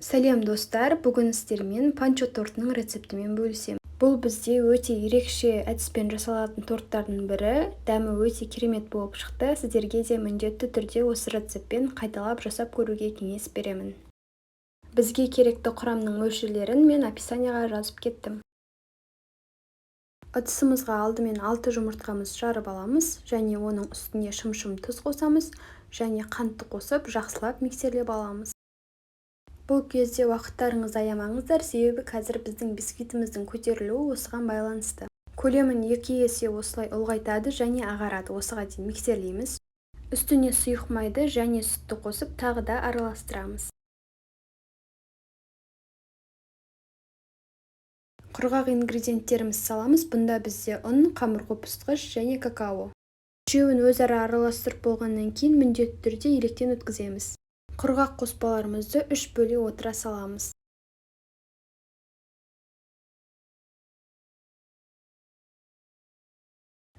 Сәлем достар, бүгін сіздермен панчо тортының рецептімен бөлісемін. Бұл бізде өте ерекше әдіспен жасалатын торттардың бірі, дәмі өте керемет болып шықты. Сіздерге де міндетті түрде осы рецептпен қайталап жасап көруге кеңес беремін. Бізге керекті құрамның мөлшерлерін мен описанияға жазып кеттім. Ыдысымызға алдымен 6 жұмыртқамыз жарып аламыз, және оның үстіне шым-шым тұз қосамыз, және қантты қосып жақсылап миксерлеп аламыз. Бұл кезде уақыттарыңызды аямаңыздар, себебі қазір біздің бисквитіміздің көтерілуі осыған байланысты. Көлемін 2 есе осылай ұлғайтады және ағарады. Осыға дейін миксерлейміз. Үстіне сұйық майды және сүтті қосып, тағы да араластырамыз. Құрғақ ингредиенттеріміз саламыз. Бұнда бізде ұн, қамыр қопыстырғыш және какао. Үшеуін өзара араластырып болғаннан кейін міндетті түрде електен өткіземіз. Құрғақ қоспаларымызды 3 бөле отыра саламыз.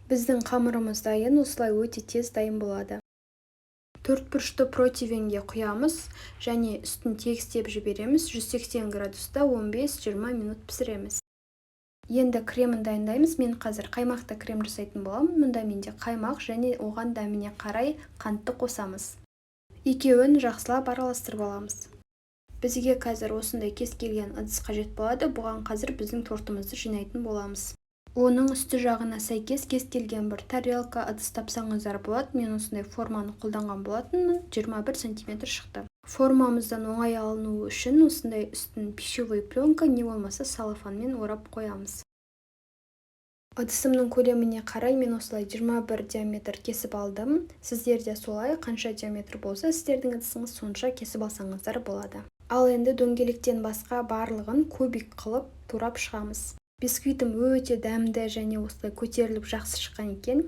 Біздің қамырымыз дайын, осылай өте тез дайын болады. 4 бұрышты противенге құямыз және үстін тегістеп жібереміз. 180 градуста 15-20 минут пісіреміз. Енді кремін дайындаймыз. Мен қазір қаймақты крем жасайтын боламын. Мұнда менде қаймақ және оған дәміне қарай қантты қосамыз. Екеуін жақсылап араластырып аламыз. Бізге қазір осындай кез келген ыдыс қажет болады. Бұған қазір біздің тортымызды жинайтын боламыз. Оның үсті жағына сәйкес кез келген бір тарелка, ыдыс тапсаңыздар болады. Мен осындай форманы қолданған болатынмын. 21 см шықты. Формамыздан оңай алыну үшін осындай үстін пищевой пленка не болмаса салафанмен орап қоямыз. Ыдысымның көлеміне қарай мен осылай 21 диаметр кесіп алдым. Сіздерде солай қанша диаметр болса, сіздердің ыдысыңыз сонша кесіп алсаңыздар болады. Ал енді дөңгелектен басқа барлығын кубик қылып турап шығамыз. Бисквитім өте дәмді және осылай көтеріліп жақсы шыққан екен.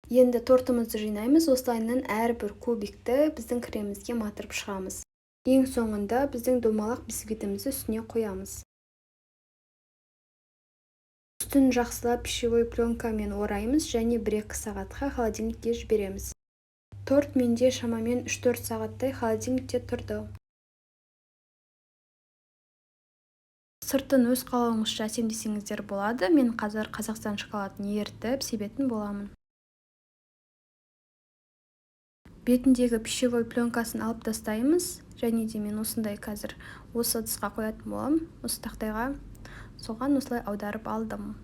Енді тортымызды жинаймыз. Осылайынан әрбір кубикті біздің кремімізге матырып шығамыз. Ең соңында біздің домалақ бисквитімізді үстіне қоямыз. Үстін жақсылап пищевой пленкамен ораймыз және 1-2 сағатқа холодильникке жібереміз. Торт менде шамамен 3-4 сағаттай холодильникте тұрды. Сыртын өз қалауыңызша әсемдесеңіздер болады. Мен қазір Қазақстан шоколадын ерітіп себетін боламын. Бетіндегі пищевой пленкасын алып тастаймыз. Және де мен осындай қазір осы ыдысқа қоятын боламын. Осы тақтайға соған осылай аударып алдым.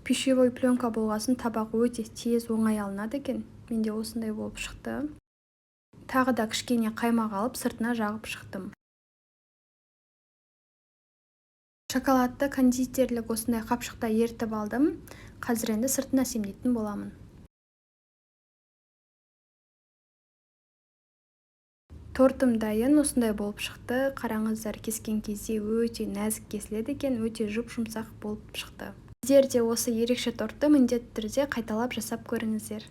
Пищевой пленка болғасын табақ өте тез оңай алынады екен. Менде осындай болып шықты. Тағы да кішкене қаймақ алып сыртына жағып шықтым. Шоколадты кондитерлік осындай қапшықта ерітіп алдым. Қазір енді сыртына әсемдейтін боламын. Тортым дайын, осындай болып шықты. Қараңыздар, кескен кезде өте нәзік кесіледі екен, өте жұп-жұмсақ болып шықты. Сіздер де осы ерекше тортты міндетті түрде қайталап жасап көріңіздер.